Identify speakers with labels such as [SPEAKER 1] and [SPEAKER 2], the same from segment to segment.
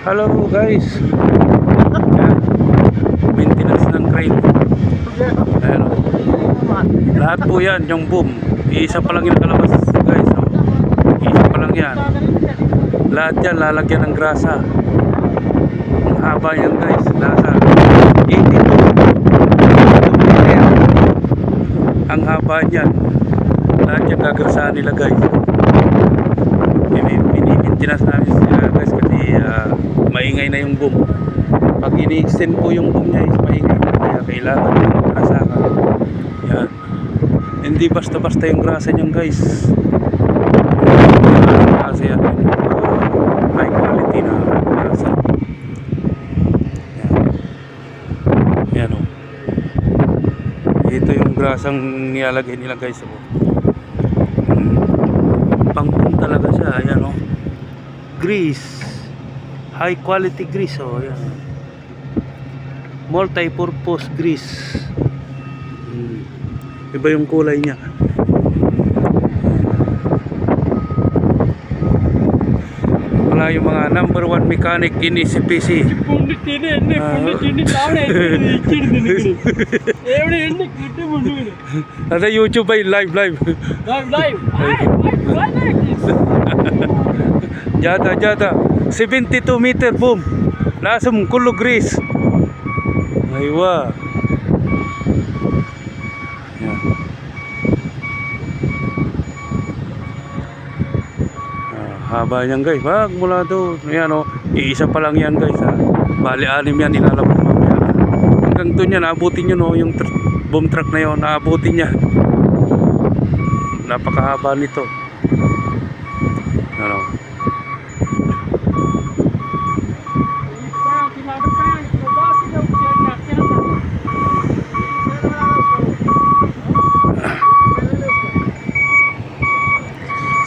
[SPEAKER 1] Hello guys. Yan. Maintenance ng crane. Ayan, oh. Lahat po yan, yung boom. Iisa pa lang yung nakalabas guys. Oh. Iisa pa lang yan. Lahat yan lalagyan ng grasa. Ang haba yan guys. Nasa 82 meter. Ang haba yan. Lahat yan gagrasahan nila guys. Minimintinas namin sila guys kasi maingay na yung boom. Pag ini-extend po yung boom niya is maingay na, kaya kailangan yung grasa. Yan. Hindi basta-basta yung grasa niyan guys. Kasi yan high quality na grasa. Yan. Yan o. Ito yung grasang nilalagay nila guys. Pang-boom talaga siya. Ayan o. Grease. High quality grease. O. Ayan. Multi-purpose grease. Iba yung kulay niya. Wala yung mga number 1 mechanic in ECPC. Ada YouTube ay live. Jata 72 meter boom. Langsung kulo grease. Aywa. Yan. Haba niyan guys. Wag mula doon. Ayan o. Iisa pa lang yan guys. Bali 6 yan ilalabas mamaya. Hanggang doon yan. Naabutin nyo no. Yung boom truck na yun. Naabutin niya. Napakahaba nito. Ano.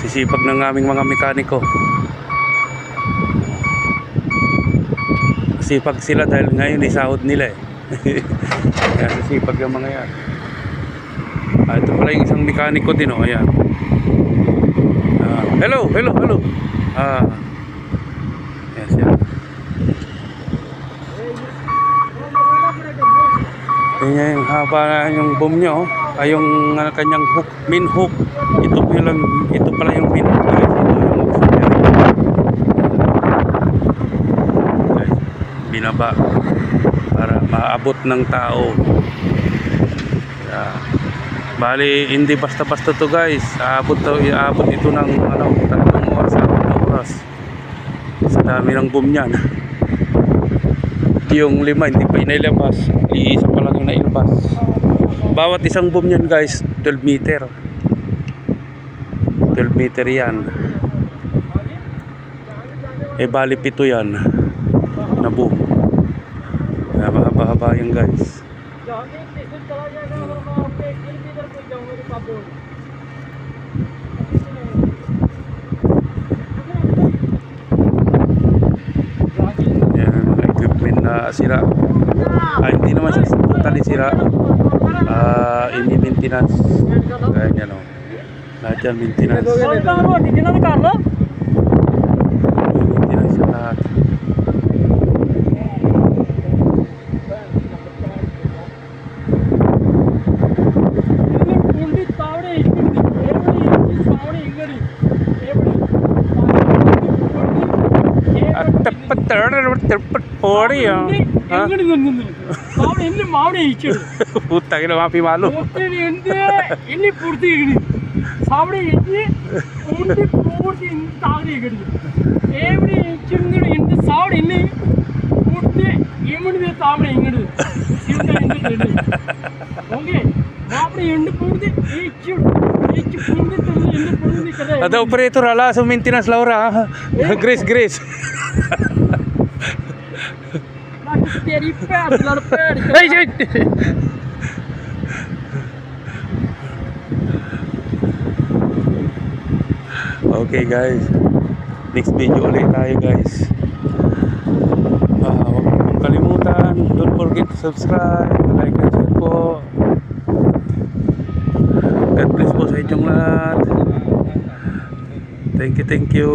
[SPEAKER 1] Sisipag ng aming mga mekaniko. Sipag sila dahil ngayon isahod nila eh. Kaya sisipag yung mga yan. Ito pala yung isang mekaniko din oh. Ayan. Hello. Yes, yan. Yan yung haba na yung boom nyo. Ay yung kanyang hook, main hook. Ito pala yung main hook guys. Ito yung auxiliary. Guys, binaba para maabot ng tao. Bali hindi basta-basta to guys. Aabot ito ng 3 oras, 4 oras. Sa dami ng boom niyan. Yung 5 hindi pa inilabas. Iisa pa lang yung nailabas. Bawat isang boom yan guys 12 meter. 12 meter yan. Bali 7 yan na boom. Haba-haba yan guys. Yan mga equipment na sira. Hindi naman siya totally sira. Maintenance. Ganyan o. Lahat yan maintenance. Maintenance yan lahat. Putang ina mapi malu.
[SPEAKER 2] Ini purti gini. Sabre ini undi purti ini tagri gini. Every chimney ini sabre ini purti imuni de sabre ingadu. Simta ini. Okay. Sabre ini purti each purti terus ini purti kada.
[SPEAKER 1] Ada operator ala so maintenance Laura. Grace.
[SPEAKER 2] Teri pad larpad.
[SPEAKER 1] Hey. Okay guys. Next video ulit tayo guys. Huwag mong kalimutan. Don't forget to subscribe, like and share po. God bless po sa inyong lahat. Thank you.